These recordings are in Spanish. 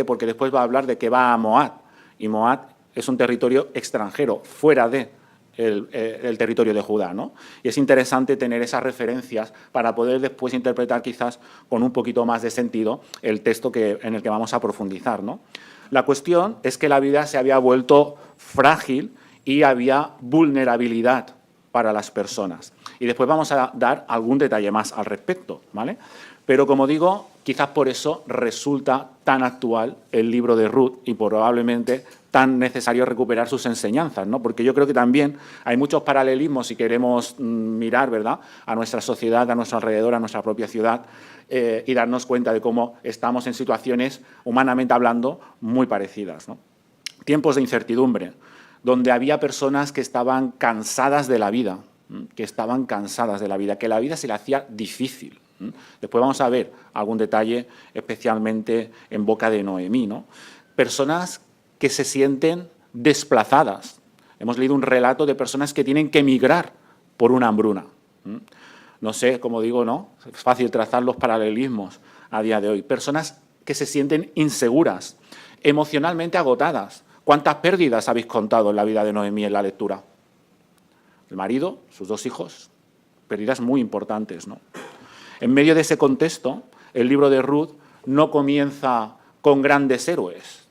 porque después va a hablar de que va a Moab, y Moab es un territorio extranjero, fuera de el territorio de Judá, ¿no? Y es interesante tener esas referencias para poder después interpretar quizás con un poquito más de sentido el texto en el que vamos a profundizar, ¿no? La cuestión es que la vida se había vuelto frágil y había vulnerabilidad para las personas. Y después vamos a dar algún detalle más al respecto, ¿vale? Pero, como digo, quizás por eso resulta tan actual el libro de Ruth y probablemente tan necesario recuperar sus enseñanzas, ¿no? Porque yo creo que también hay muchos paralelismos si queremos mirar, ¿verdad?, a nuestra sociedad, a nuestro alrededor, a nuestra propia ciudad y darnos cuenta de cómo estamos en situaciones, humanamente hablando, muy parecidas, ¿no? Tiempos de incertidumbre, donde había personas que estaban cansadas de la vida, que la vida se le hacía difícil. Después vamos a ver algún detalle especialmente en boca de Noemí, ¿no? Personas que se sienten desplazadas. Hemos leído un relato de personas que tienen que emigrar por una hambruna. No sé, como digo, ¿no? Es fácil trazar los paralelismos a día de hoy. Personas que se sienten inseguras, emocionalmente agotadas. ¿Cuántas pérdidas habéis contado en la vida de Noemí en la lectura? El marido, sus 2 hijos, pérdidas muy importantes, ¿no? En medio de ese contexto, el libro de Ruth no comienza con grandes héroes.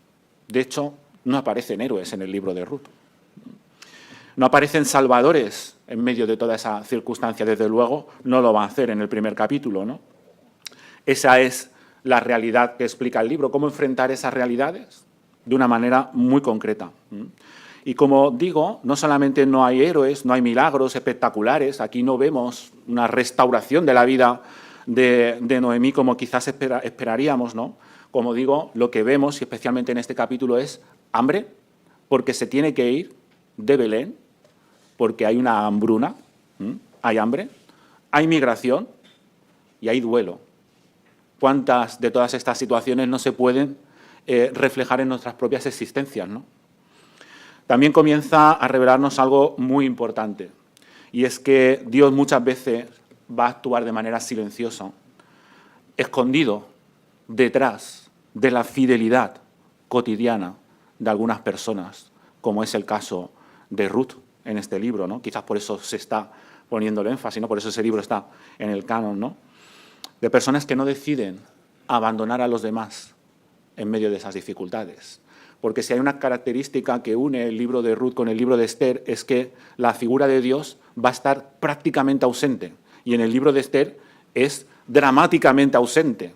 De hecho, no aparecen héroes en el libro de Ruth. No aparecen salvadores en medio de toda esa circunstancia. Desde luego, no lo va a hacer en el primer capítulo, ¿no? Esa es la realidad que explica el libro. ¿Cómo enfrentar esas realidades? De una manera muy concreta. Y como digo, no solamente no hay héroes, no hay milagros espectaculares, aquí no vemos una restauración de la vida de Noemí como quizás esperaríamos, ¿no? Como digo, lo que vemos, y especialmente en este capítulo, es hambre, porque se tiene que ir de Belén, porque hay una hambruna, hay hambre, hay migración y hay duelo. ¿Cuántas de todas estas situaciones no se pueden reflejar en nuestras propias existencias, ¿no? También comienza a revelarnos algo muy importante, y es que Dios muchas veces va a actuar de manera silenciosa, escondido detrás de la fidelidad cotidiana de algunas personas, como es el caso de Ruth en este libro, ¿no? Quizás por eso se está poniendo el énfasis, ¿no? Por eso ese libro está en el canon, ¿no? De personas que no deciden abandonar a los demás en medio de esas dificultades. Porque si hay una característica que une el libro de Ruth con el libro de Esther, es que la figura de Dios va a estar prácticamente ausente. Y en el libro de Esther es dramáticamente ausente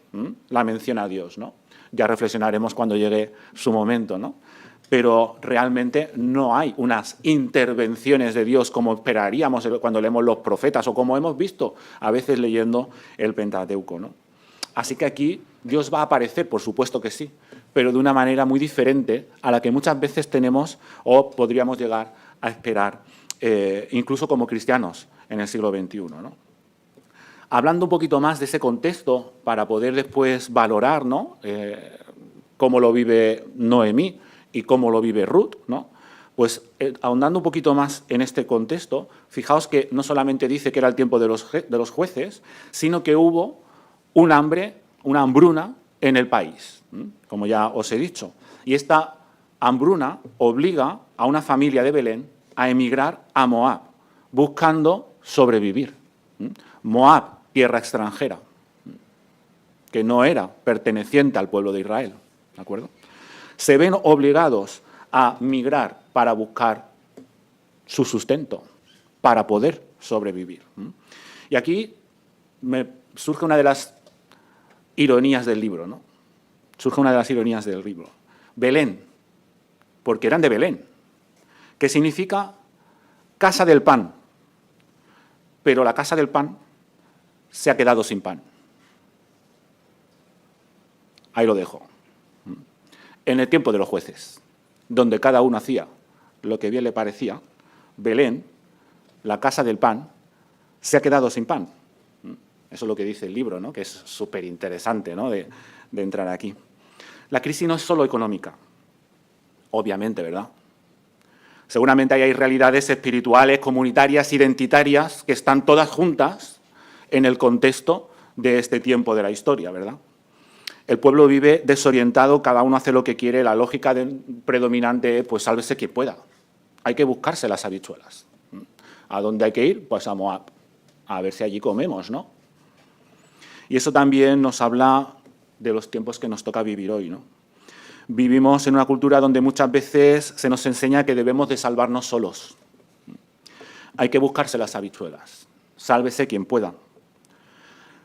la mención a Dios, ¿no? Ya reflexionaremos cuando llegue su momento, ¿no? Pero realmente no hay unas intervenciones de Dios como esperaríamos cuando leemos los profetas o como hemos visto a veces leyendo el Pentateuco, ¿no? Así que aquí Dios va a aparecer, por supuesto que sí, pero de una manera muy diferente a la que muchas veces tenemos o podríamos llegar a esperar, incluso como cristianos en el siglo XXI, ¿no? Hablando un poquito más de ese contexto para poder después valorar, ¿no?, cómo lo vive Noemí y cómo lo vive Ruth, ¿no? Pues ahondando un poquito más en este contexto, fijaos que no solamente dice que era el tiempo de los jueces, sino que hubo un hambre, una hambruna en el país, como ya os he dicho. Y esta hambruna obliga a una familia de Belén a emigrar a Moab, buscando sobrevivir. Moab, tierra extranjera, que no era perteneciente al pueblo de Israel, ¿de acuerdo? Se ven obligados a migrar para buscar su sustento, para poder sobrevivir. Y aquí me surge una de las ironías del libro, ¿no? Surge una de las ironías del libro. Belén, porque eran de Belén, que significa casa del pan, pero la casa del pan se ha quedado sin pan. Ahí lo dejo. En el tiempo de los jueces, donde cada uno hacía lo que bien le parecía, Belén, la casa del pan, se ha quedado sin pan. Eso es lo que dice el libro, ¿no?, que es súper interesante, ¿no?, de entrar aquí. La crisis no es solo económica, obviamente, ¿verdad? Seguramente hay realidades espirituales, comunitarias, identitarias, que están todas juntas en el contexto de este tiempo de la historia, ¿verdad? El pueblo vive desorientado, cada uno hace lo que quiere, la lógica predominante es, pues sálvese quien pueda. Hay que buscarse las habichuelas. ¿A dónde hay que ir? Pues a Moab, a ver si allí comemos, ¿no? Y eso también nos habla de los tiempos que nos toca vivir hoy, ¿no? Vivimos en una cultura donde muchas veces se nos enseña que debemos de salvarnos solos. Hay que buscarse las habichuelas. Sálvese quien pueda.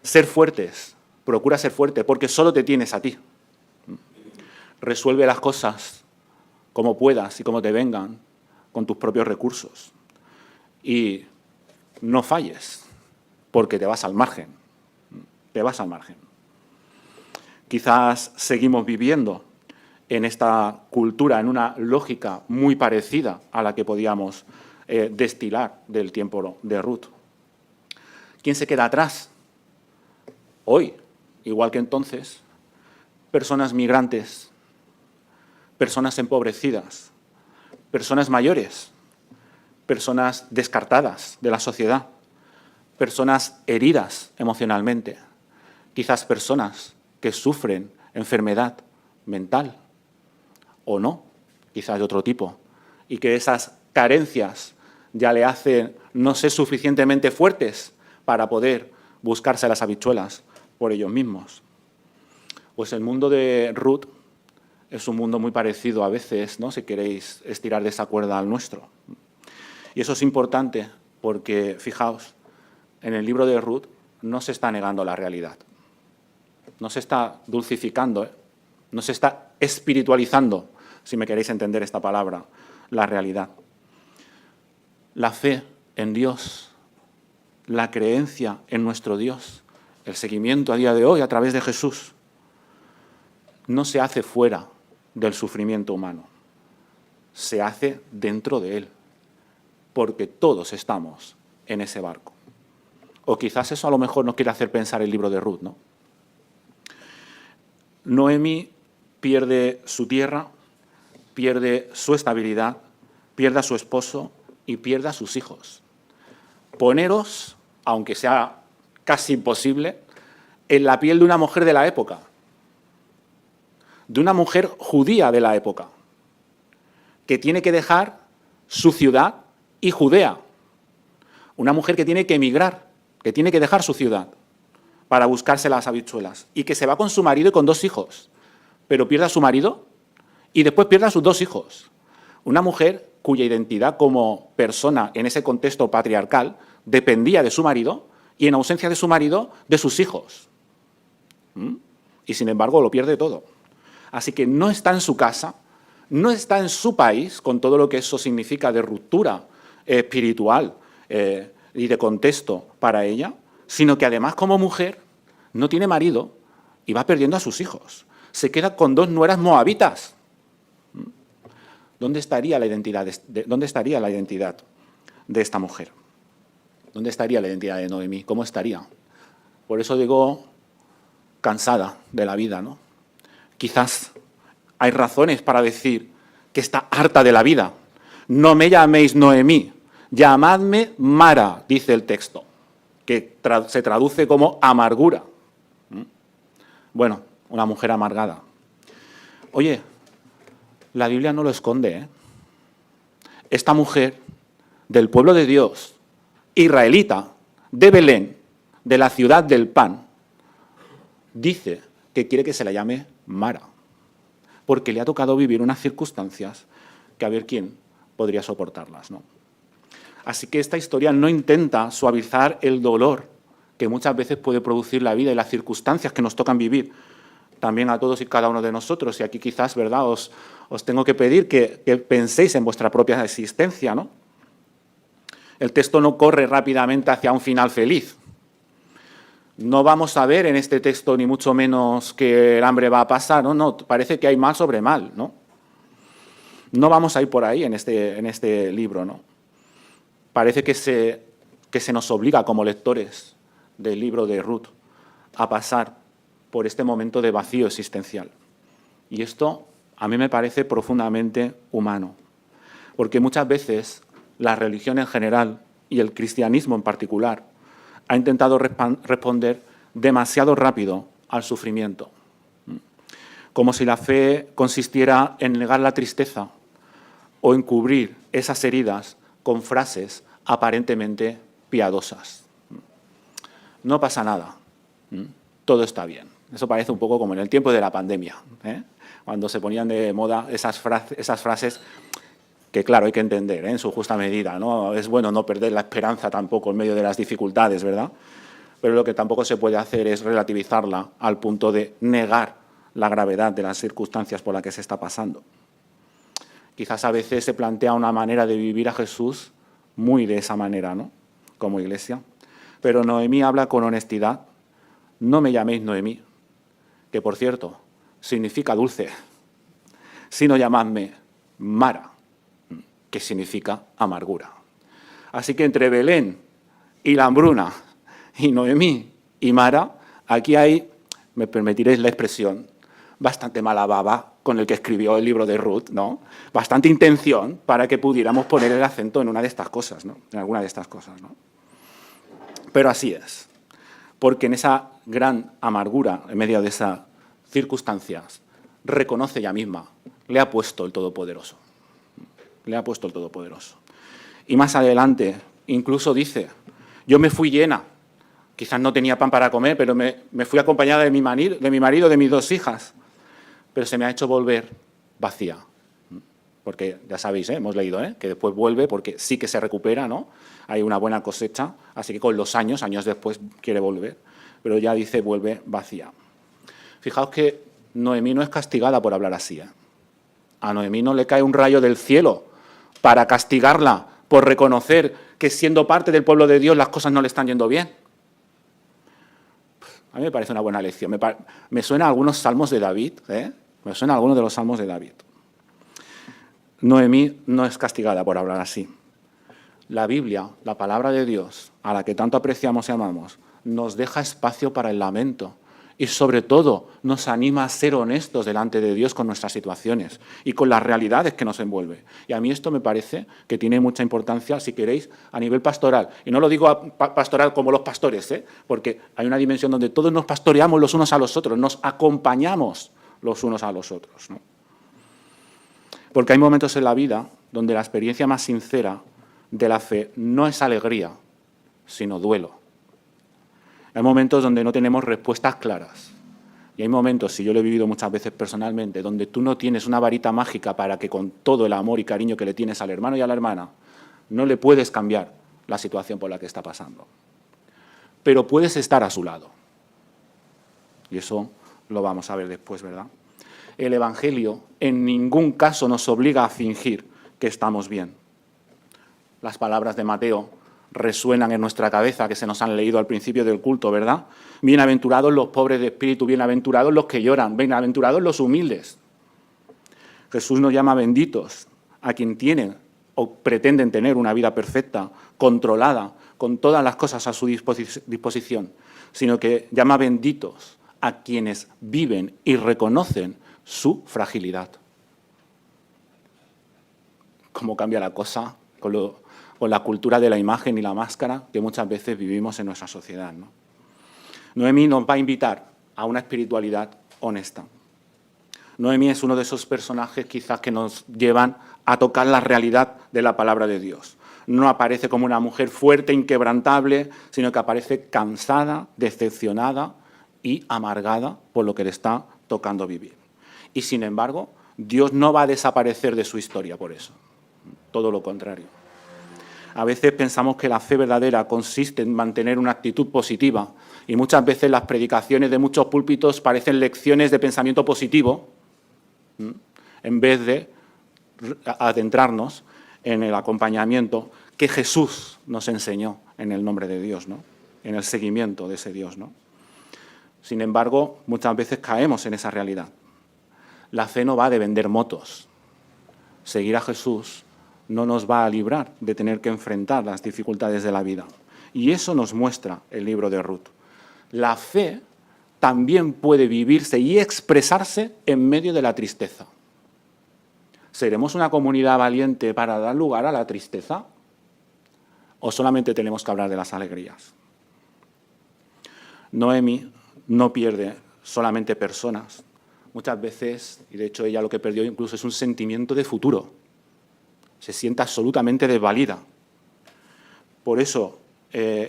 Ser fuertes. Procura ser fuerte, porque solo te tienes a ti. Resuelve las cosas como puedas y como te vengan, con tus propios recursos. Y no falles, porque te vas al margen. Te vas al margen. Quizás seguimos viviendo en esta cultura, en una lógica muy parecida a la que podíamos destilar del tiempo de Ruth. ¿Quién se queda atrás? Hoy, igual que entonces, personas migrantes, personas empobrecidas, personas mayores, personas descartadas de la sociedad, personas heridas emocionalmente, quizás personas que sufren enfermedad mental o no, quizás de otro tipo, y que esas carencias ya le hacen no ser suficientemente fuertes para poder buscarse las habichuelas por ellos mismos. Pues el mundo de Ruth es un mundo muy parecido a veces, ¿no?, si queréis estirar de esa cuerda al nuestro. Y eso es importante porque, fijaos, en el libro de Ruth no se está negando la realidad, no se está dulcificando, no se está espiritualizando, si me queréis entender esta palabra, la realidad. La fe en Dios, la creencia en nuestro Dios, el seguimiento a día de hoy a través de Jesús, no se hace fuera del sufrimiento humano, se hace dentro de él, porque todos estamos en ese barco. O quizás eso a lo mejor nos quiere hacer pensar el libro de Ruth, ¿no? Noemí pierde su tierra, pierde su estabilidad, pierde a su esposo y pierde a sus hijos. Poneros, aunque sea casi imposible, en la piel de una mujer de la época, de una mujer judía de la época, que tiene que dejar su ciudad y Judea. Una mujer que tiene que emigrar, que tiene que dejar su ciudad para buscarse las habichuelas y que se va con su marido y con 2 hijos, pero pierde a su marido y después pierde a sus 2 hijos. Una mujer cuya identidad como persona en ese contexto patriarcal dependía de su marido y en ausencia de su marido, de sus hijos. Y sin embargo lo pierde todo. Así que no está en su casa, no está en su país, con todo lo que eso significa de ruptura espiritual y de contexto para ella, sino que además como mujer no tiene marido y va perdiendo a sus hijos. Se queda con 2 nueras moabitas. ¿Dónde estaría la identidad de esta mujer? ¿Dónde estaría la identidad de Noemí? ¿Cómo estaría? Por eso digo, cansada de la vida, ¿no? Quizás hay razones para decir que está harta de la vida. No me llaméis Noemí, llamadme Mara, dice el texto, que se traduce como amargura. Bueno, una mujer amargada. Oye, la Biblia no lo esconde, ¿eh? Esta mujer del pueblo de Dios, israelita, de Belén, de la ciudad del pan, dice que quiere que se la llame Mara, porque le ha tocado vivir unas circunstancias que a ver quién podría soportarlas, ¿no? Así que esta historia no intenta suavizar el dolor que muchas veces puede producir la vida y las circunstancias que nos tocan vivir, también a todos y cada uno de nosotros. Y aquí quizás, ¿verdad?, os tengo que pedir que penséis en vuestra propia existencia, ¿no? El texto no corre rápidamente hacia un final feliz. No vamos a ver en este texto ni mucho menos que el hambre va a pasar, ¿no? No, parece que hay mal sobre mal, ¿no? No vamos a ir por ahí en este libro, ¿no? Parece que se nos obliga como lectores del libro de Ruth a pasar por este momento de vacío existencial. Y esto a mí me parece profundamente humano, porque muchas veces la religión en general y el cristianismo en particular ha intentado responder demasiado rápido al sufrimiento. como si la fe consistiera en negar la tristeza o en cubrir esas heridas con frases aparentemente piadosas. No pasa nada, todo está bien. Eso parece un poco como en el tiempo de la pandemia, cuando se ponían de moda esas frases que, claro, hay que entender en su justa medida, ¿no? Es bueno no perder la esperanza tampoco en medio de las dificultades, ¿verdad? Pero lo que tampoco se puede hacer es relativizarla al punto de negar la gravedad de las circunstancias por las que se está pasando. Quizás a veces se plantea una manera de vivir a Jesús muy de esa manera, ¿no? Como iglesia. Pero Noemí habla con honestidad. No me llaméis Noemí, que por cierto significa dulce, sino llamadme Mara, que significa amargura. Así que entre Belén y la hambruna, y Noemí y Mara, aquí hay, me permitiréis la expresión, bastante mala baba con el que escribió el libro de Ruth, ¿no? Bastante intención para que pudiéramos poner el acento en una de estas cosas, ¿no? En alguna de estas cosas, ¿no? Pero así es, porque en esa gran amargura, en medio de esas circunstancias, reconoce ella misma, le ha puesto el Todopoderoso. Le ha puesto el Todopoderoso. Y más adelante incluso dice, yo me fui llena, quizás no tenía pan para comer, pero me fui acompañada de mi marido, de mis 2 hijas, pero se me ha hecho volver vacía. Porque ya sabéis, hemos leído, que después vuelve porque sí que se recupera, ¿no? Hay una buena cosecha, así que con los años después quiere volver, pero ya dice vuelve vacía. Fijaos que Noemí no es castigada por hablar así. A Noemí no le cae un rayo del cielo para castigarla por reconocer que siendo parte del pueblo de Dios las cosas no le están yendo bien. A mí me parece una buena lección. Me suena a algunos salmos de David, me suena a algunos de los salmos de David. Noemí no es castigada por hablar así. La Biblia, la palabra de Dios, a la que tanto apreciamos y amamos, nos deja espacio para el lamento y, sobre todo, nos anima a ser honestos delante de Dios con nuestras situaciones y con las realidades que nos envuelve. Y a mí esto me parece que tiene mucha importancia, si queréis, a nivel pastoral. Y no lo digo pastoral como los pastores, porque hay una dimensión donde todos nos pastoreamos los unos a los otros, nos acompañamos los unos a los otros, ¿no? Porque hay momentos en la vida donde la experiencia más sincera de la fe no es alegría, sino duelo. Hay momentos donde no tenemos respuestas claras. Y hay momentos, y yo lo he vivido muchas veces personalmente, donde tú no tienes una varita mágica para que con todo el amor y cariño que le tienes al hermano y a la hermana, no le puedes cambiar la situación por la que está pasando. Pero puedes estar a su lado. Y eso lo vamos a ver después, ¿verdad? El Evangelio en ningún caso nos obliga a fingir que estamos bien. Las palabras de Mateo resuenan en nuestra cabeza, que se nos han leído al principio del culto, ¿verdad? Bienaventurados los pobres de espíritu, bienaventurados los que lloran, bienaventurados los humildes. Jesús nos llama benditos a quien tienen o pretenden tener una vida perfecta, controlada, con todas las cosas a su disposición, sino que llama benditos a quienes viven y reconocen su fragilidad. ¿Cómo cambia la cosa con la cultura de la imagen y la máscara que muchas veces vivimos en nuestra sociedad, ¿no? Noemí nos va a invitar a una espiritualidad honesta. Noemí es uno de esos personajes quizás que nos llevan a tocar la realidad de la palabra de Dios. No aparece como una mujer fuerte, inquebrantable, sino que aparece cansada, decepcionada y amargada por lo que le está tocando vivir. Y sin embargo, Dios no va a desaparecer de su historia por eso. Todo lo contrario. A veces pensamos que la fe verdadera consiste en mantener una actitud positiva y muchas veces las predicaciones de muchos púlpitos parecen lecciones de pensamiento positivo en vez de adentrarnos en el acompañamiento que Jesús nos enseñó en el nombre de Dios, ¿no? En el seguimiento de ese Dios, ¿no? Sin embargo, muchas veces caemos en esa realidad. La fe no va de vender motos. Seguir a Jesús no nos va a librar de tener que enfrentar las dificultades de la vida. Y eso nos muestra el libro de Ruth. La fe también puede vivirse y expresarse en medio de la tristeza. ¿Seremos una comunidad valiente para dar lugar a la tristeza? ¿O solamente tenemos que hablar de las alegrías? Noemí no pierde solamente personas, muchas veces, y de hecho ella lo que perdió incluso es un sentimiento de futuro. Se siente absolutamente desvalida. Por eso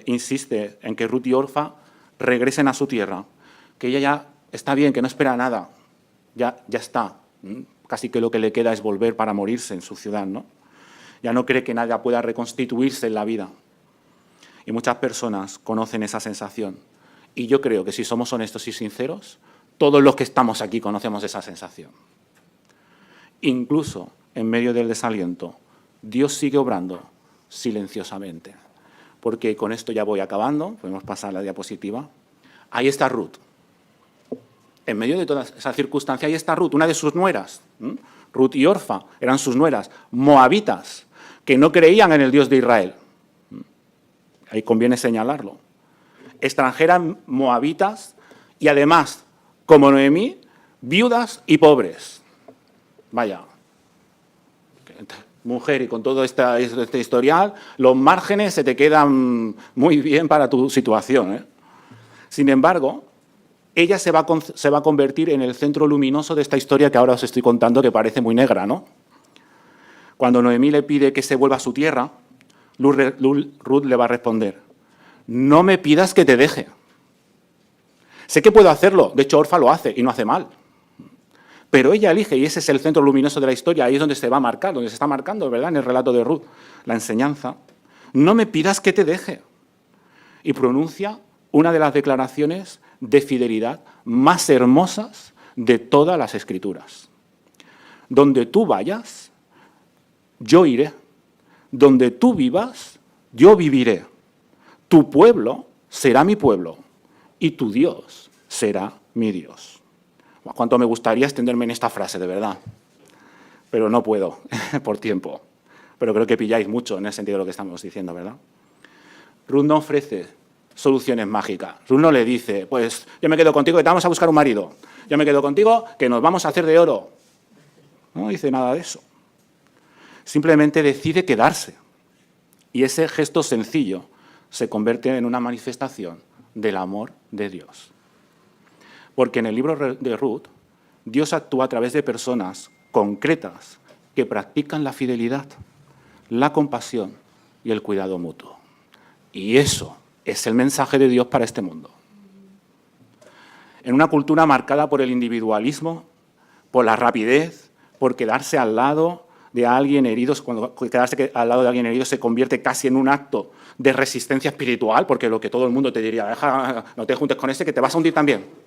insiste en que Ruth y Orfa regresen a su tierra, que ella ya está bien, que no espera nada, ya está. Casi que lo que le queda es volver para morirse en su ciudad, ¿no? Ya no cree que nada pueda reconstituirse en la vida. Y muchas personas conocen esa sensación. Y yo creo que si somos honestos y sinceros, todos los que estamos aquí conocemos esa sensación. Incluso en medio del desaliento, Dios sigue obrando silenciosamente. Porque con esto ya voy acabando, podemos pasar a la diapositiva. Ahí está Ruth. En medio de toda esa circunstancia, ahí está Ruth, una de sus nueras. Ruth y Orfa eran sus nueras, moabitas, que no creían en el Dios de Israel. Ahí conviene señalarlo. Extranjeras moabitas y además, como Noemí, viudas y pobres. Vaya, mujer, y con todo este historial, los márgenes se te quedan muy bien para tu situación, ¿eh? Sin embargo, ella se va a convertir en el centro luminoso de esta historia que ahora os estoy contando, que parece muy negra, ¿no? Cuando Noemí le pide que se vuelva a su tierra, Ruth le va a responder: no me pidas que te deje. Sé que puedo hacerlo, de hecho Orfa lo hace y no hace mal. Pero ella elige, y ese es el centro luminoso de la historia, ahí es donde se va a marcar, donde se está marcando, ¿verdad?, en el relato de Ruth, la enseñanza. No me pidas que te deje. Y pronuncia una de las declaraciones de fidelidad más hermosas de todas las Escrituras. Donde tú vayas, yo iré. Donde tú vivas, yo viviré. Tu pueblo será mi pueblo y tu Dios será mi Dios. Cuánto me gustaría extenderme en esta frase, de verdad. Pero no puedo, por tiempo. Pero creo que pilláis mucho en el sentido de lo que estamos diciendo, ¿verdad? Ruth no ofrece soluciones mágicas. Ruth no le dice, pues yo me quedo contigo que te vamos a buscar un marido. Yo me quedo contigo que nos vamos a hacer de oro. No dice nada de eso. Simplemente decide quedarse. Y ese gesto sencillo se convierte en una manifestación del amor de Dios. Porque en el libro de Ruth, Dios actúa a través de personas concretas que practican la fidelidad, la compasión y el cuidado mutuo. Y eso es el mensaje de Dios para este mundo. En una cultura marcada por el individualismo, por la rapidez, por quedarse al lado de alguien herido, cuando quedarse al lado de alguien herido se convierte casi en un acto de resistencia espiritual, porque lo que todo el mundo te diría, deja, no te juntes con ese que te vas a hundir también.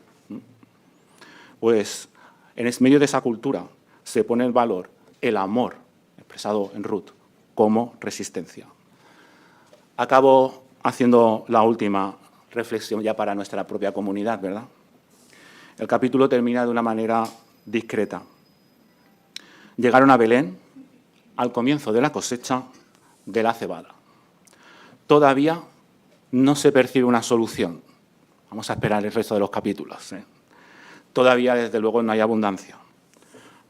Pues en medio de esa cultura se pone en valor el amor, expresado en Ruth, como resistencia. Acabo haciendo la última reflexión ya para nuestra propia comunidad, ¿verdad? El capítulo termina de una manera discreta. Llegaron a Belén al comienzo de la cosecha de la cebada. Todavía no se percibe una solución. Vamos a esperar el resto de los capítulos, ¿eh? Todavía, desde luego, no hay abundancia.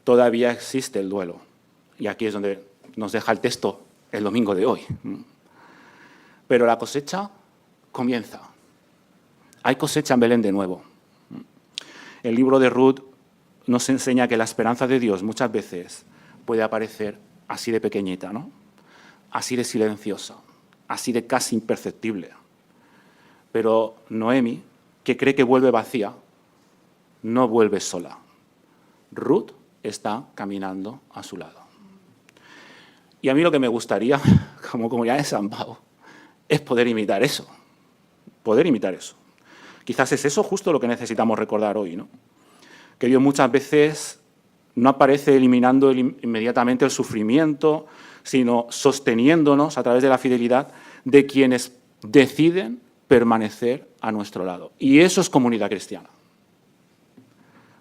Todavía existe el duelo. Y aquí es donde nos deja el texto el domingo de hoy. Pero la cosecha comienza. Hay cosecha en Belén de nuevo. El libro de Ruth nos enseña que la esperanza de Dios muchas veces puede aparecer así de pequeñita, ¿no? Así de silenciosa, así de casi imperceptible. Pero Noemí, que cree que vuelve vacía, no vuelve sola. Ruth está caminando a su lado. Y a mí lo que me gustaría, como comunidad de San Pau, es poder imitar eso. Poder imitar eso. Quizás es eso justo lo que necesitamos recordar hoy, ¿no? Que Dios muchas veces no aparece eliminando inmediatamente el sufrimiento, sino sosteniéndonos a través de la fidelidad de quienes deciden permanecer a nuestro lado. Y eso es comunidad cristiana.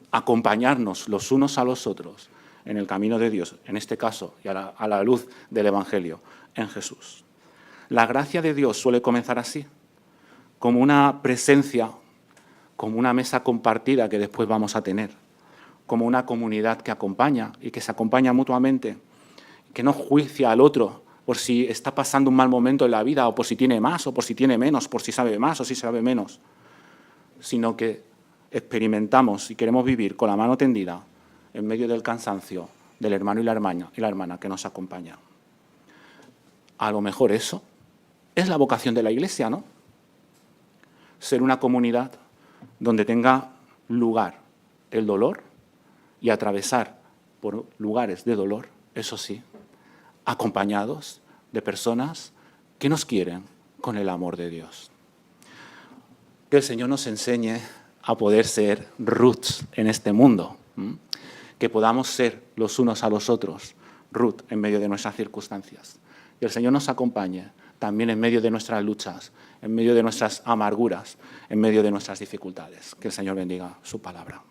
Acompañarnos los unos a los otros en el camino de Dios, en este caso, y a la luz del Evangelio, en Jesús. La gracia de Dios suele comenzar así, como una presencia, como una mesa compartida que después vamos a tener, como una comunidad que acompaña y que se acompaña mutuamente, que no juicia al otro por si está pasando un mal momento en la vida o por si tiene más o por si tiene menos, por si sabe más o si sabe menos, sino que experimentamos y queremos vivir con la mano tendida en medio del cansancio del hermano y la hermana que nos acompaña. A lo mejor eso es la vocación de la Iglesia, ¿no? Ser una comunidad donde tenga lugar el dolor y atravesar por lugares de dolor, eso sí, acompañados de personas que nos quieren con el amor de Dios. Que el Señor nos enseñe a poder ser Ruths en este mundo, que podamos ser los unos a los otros Ruth en medio de nuestras circunstancias. Y el Señor nos acompañe también en medio de nuestras luchas, en medio de nuestras amarguras, en medio de nuestras dificultades. Que el Señor bendiga su palabra.